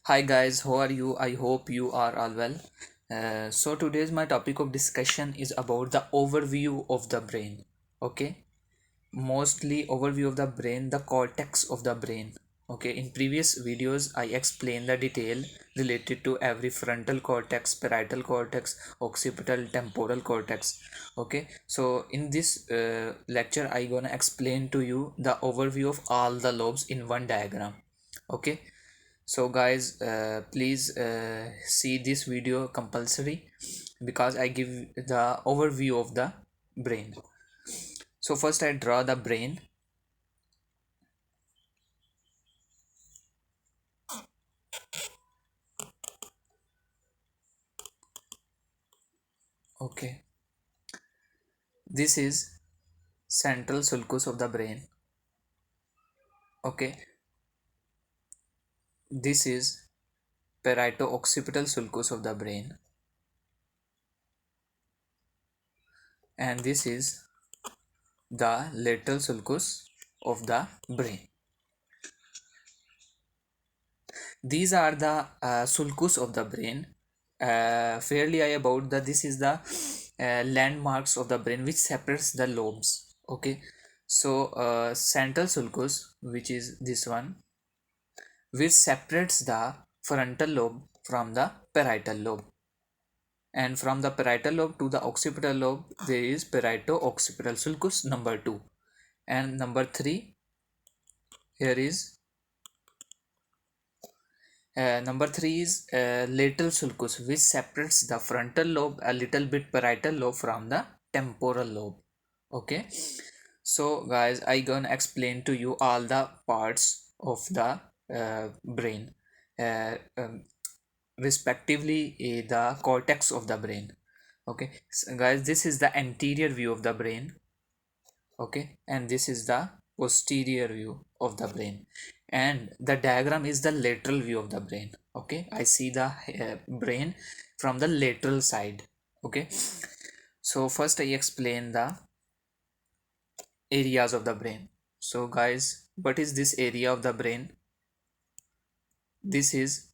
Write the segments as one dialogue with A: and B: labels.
A: Hi guys, how are you? I hope you are all well. So today's my topic of discussion is about the overview of the brain. Okay, mostly overview of the brain, the cortex of the brain. Okay, in previous videos I explained the detail related to every frontal cortex, parietal cortex, occipital, temporal cortex. Okay, so in this lecture I gonna explain to you the overview of all the lobes in one diagram. Okay, so guys, please see this video compulsory because I give the overview of the brain. So first I draw the brain. Okay, this is central sulcus of the brain. Okay, this is parieto-occipital sulcus of the brain, and this is the lateral sulcus of the brain. These are the sulcus of the brain. Fairly I about that this is the landmarks of the brain which separates the lobes. Okay, so central sulcus, which is this one, which separates the frontal lobe from the parietal lobe, and from the parietal lobe to the occipital lobe there is parieto-occipital sulcus number 2, and number 3 here is number 3 is lateral sulcus, which separates the frontal lobe a little bit parietal lobe from the temporal lobe. Okay, so guys, I gonna explain to you all the parts of the brain, uh, um, respectively the cortex of the brain. Okay, so guys, this is the anterior view of the brain. Okay, and this is the posterior view of the brain, and the diagram is the lateral view of the brain. Okay, I see the brain from the lateral side. Okay, so first I explain the areas of the brain. So guys, what is this area of the brain? This is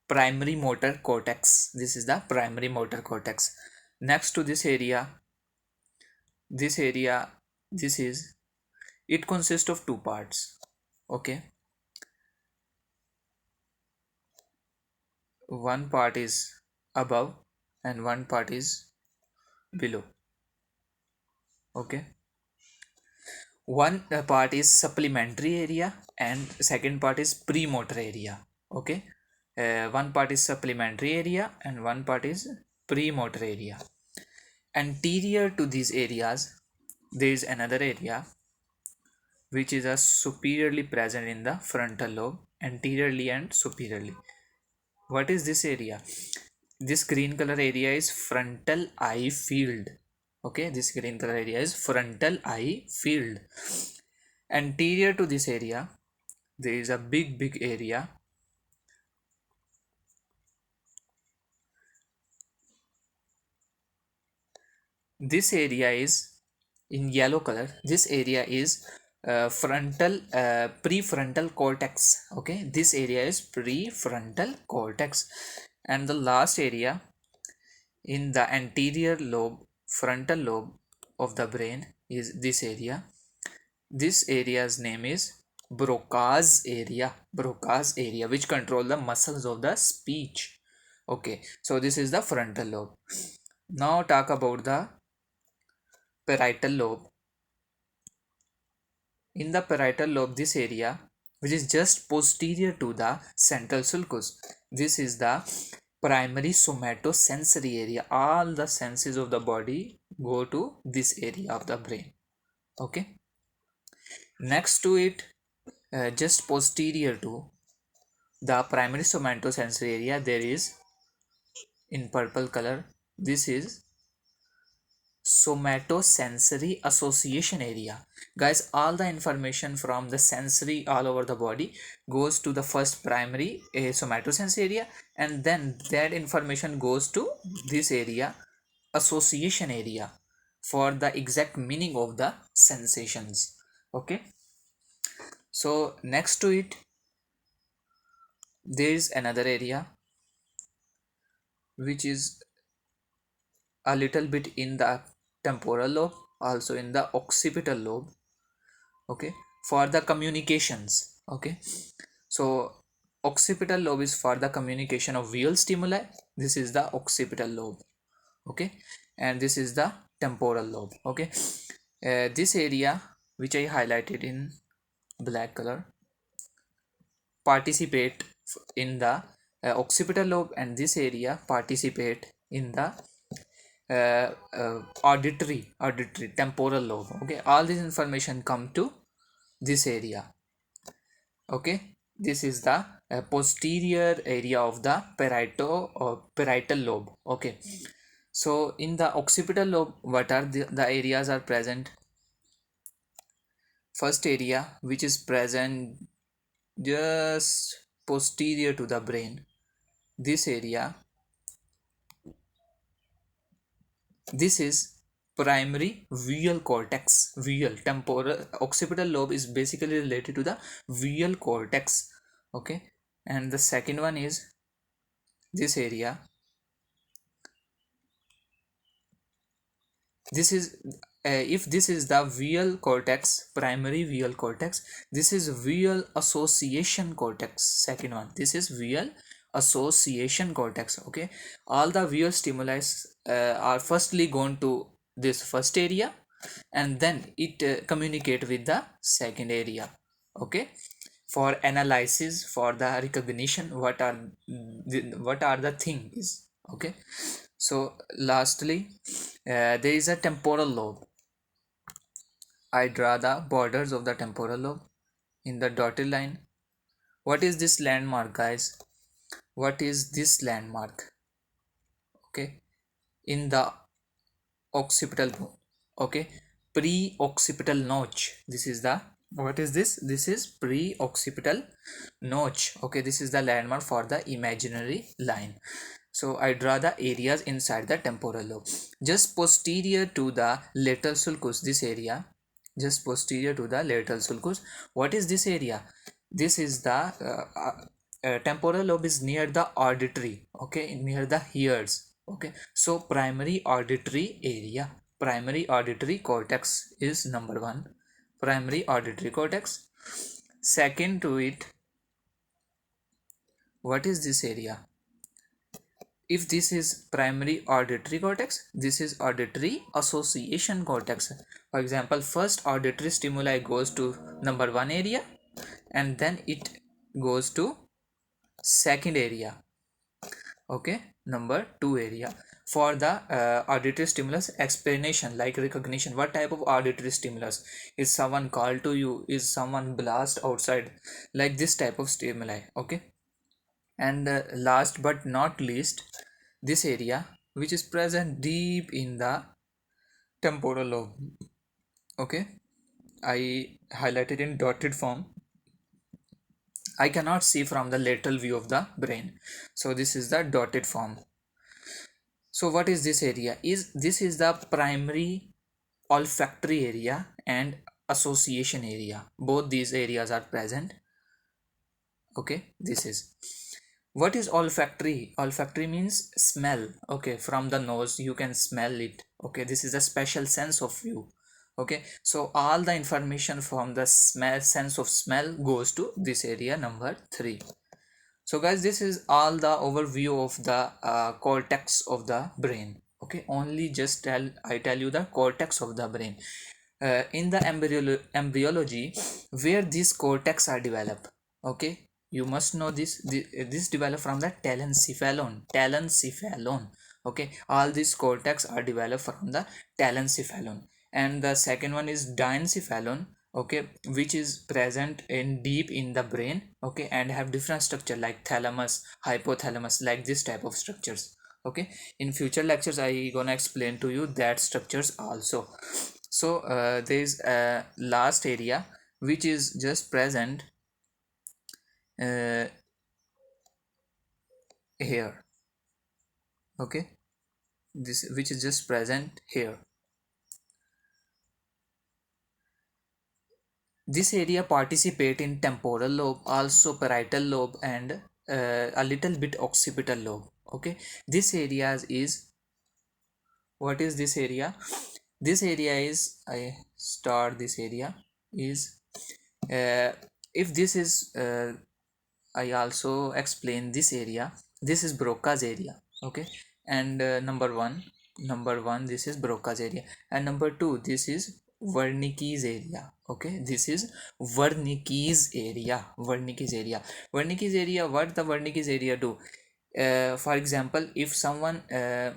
A: primary motor cortex. This is the primary motor cortex. Next to this area, this is, it consists of two parts. Okay, one part is above and one part is below. Okay, one part is supplementary area and second part is premotor area. Okay, one part is supplementary area and one part is premotor area. Anterior to these areas there is another area which is a superiorly present in the frontal lobe, anteriorly and superiorly. What is this area? This green color area is frontal eye field. Okay, this green color area is frontal eye field. Anterior to this area there is a big area. This area is in yellow color. This area is frontal prefrontal cortex. Okay, this area is prefrontal cortex, and the last area in the anterior lobe, frontal lobe of the brain is this area. This area's name is Broca's area. Broca's area, which control the muscles of the speech. Okay, so this is the frontal lobe. Now talk about the parietal lobe. In the parietal lobe, this area, which is just posterior to the central sulcus, this is the primary somatosensory area. All the senses of the body go to this area of the brain. Okay, next to it, just posterior to the primary somatosensory area, there is, in purple color, this is somatosensory association area. Guys, all the information from the sensory all over the body goes to the first primary somatosensory area, and then that information goes to this area, association area. for the exact meaning of the sensations. Okay, so next to it there is another area which is a little bit in the temporal lobe, also in the occipital lobe. Okay, for the communications. Okay, so occipital lobe is for the communication of visual stimuli. This is the occipital lobe. Okay, and this is the temporal lobe. Okay, this area which I highlighted in black color participate in the occipital lobe, and this area participate in the auditory temporal lobe. Okay, all this information come to this area. Okay, this is the posterior area of the parietal lobe. Okay, so in the occipital lobe, what are the areas are present? First area which is present just posterior to the brain, this area, this is primary visual cortex. Visual temporal occipital lobe is basically related to the visual cortex. Okay, and the second one is this area. This is if this is the visual cortex, primary visual cortex, this is visual association cortex. Second one, this is visual association cortex. Okay, all the visual stimuli are firstly gone to this first area, and then it communicate with the second area. Okay, for analysis, for the recognition, what are the things. Okay, so lastly, there is a temporal lobe. I draw the borders of the temporal lobe in the dotted line. What is this landmark, guys? What is this landmark? Okay, in the occipital bone. Okay, pre-occipital notch. This is the, what is this? This is pre-occipital notch. Okay, this is the landmark for the imaginary line. So I draw the areas inside the temporal lobe. Just posterior to the lateral sulcus, this area, just posterior to the lateral sulcus. What is this area? This is the temporal lobe is near the auditory. Okay, near the ears. Okay, so primary auditory area, primary auditory cortex is number one. Primary auditory cortex. Second to it, what is this area? If this is primary auditory cortex, this is auditory association cortex. For example, first auditory stimuli goes to number one area, and then it goes to second area. Okay, number two area. For the auditory stimulus explanation, like recognition, what type of auditory stimulus? Is someone called to you? Is someone blast outside? Like this type of stimuli. Okay, and last but not least, this area which is present deep in the temporal lobe. Okay, I highlighted in dotted form. I cannot see from the lateral view of the brain, so this is the dotted form. So what is this area? Is this is the primary olfactory area and association area. Both these areas are present. Okay, this is, what is olfactory? Olfactory means smell. Okay, from the nose you can smell it. Okay, this is a special sense of view. Okay, so all the information from the smell, sense of smell, goes to this area number 3. So guys, this is all the overview of the cortex of the brain. Okay, only just tell you the cortex of the brain. In the embryology, where these cortex are developed. Okay, you must know this developed from the telencephalon. Okay, all these cortex are developed from the telencephalon, and the second one is diencephalon. Okay, which is present in deep in the brain. Okay, and have different structure like thalamus, hypothalamus, like this type of structures. Okay, in future lectures I gonna explain to you that structures also. So there is a last area which is just present uh, here. Okay, this which is just present here. This area participate in temporal lobe, also parietal lobe, and a little bit occipital lobe. Okay, this area is, what is this area? This area is, I start this area is, uh, if this is, I also explain this area. This is Broca's area. Okay, and number one, this is Broca's area, and number two, this is Wernicke's area. Okay, this is Wernicke's area. Wernicke's area. Wernicke's area. What the Wernicke's area do? For example, if someone uh,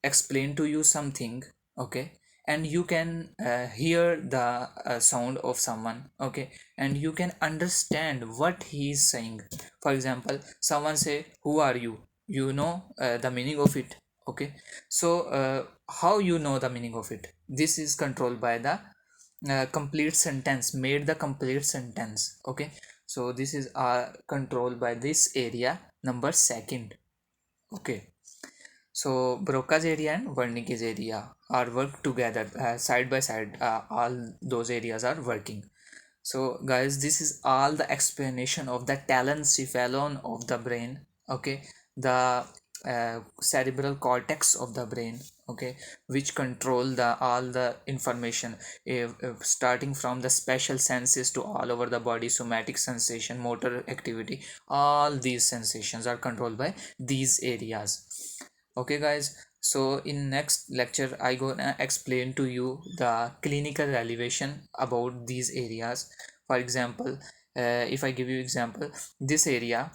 A: explain to you something, okay, and you can hear the sound of someone, okay, and you can understand what he is saying. For example, someone say, who are you? You know the meaning of it. Okay, so how you know the meaning of it? This is controlled by the complete sentence, made the complete sentence. Okay, so this is controlled by this area, number second. Okay, so Broca's area and Wernicke's area are work together, side by side. All those areas are working. So guys, this is all the explanation of the telencephalon of the brain. Okay, the cerebral cortex of the brain. Okay, which control the all the information, starting from the special senses to all over the body, somatic sensation, motor activity. All these sensations are controlled by these areas. Okay guys, so in next lecture I gonna explain to you the clinical elevation about these areas. For example, if I give you example, this area,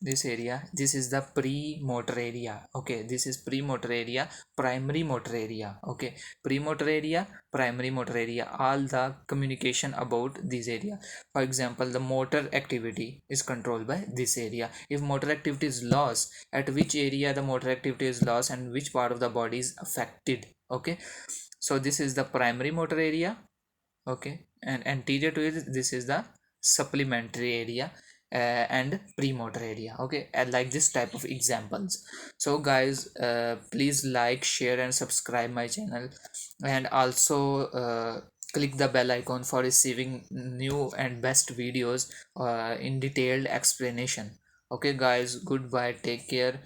A: this is the premotor area. Okay, this is premotor area, primary motor area. Okay, premotor area, primary motor area, all the communication about this area. For example, the motor activity is controlled by this area. If motor activity is lost, at which area the motor activity is lost and which part of the body is affected. Okay, so this is the primary motor area. Okay, and anterior to it, this is the supplementary area, and premotor area. Okay, and like this type of examples. So guys, please like, share and subscribe my channel, and also click the bell icon for receiving new and best videos in detailed explanation. Okay guys, goodbye, take care.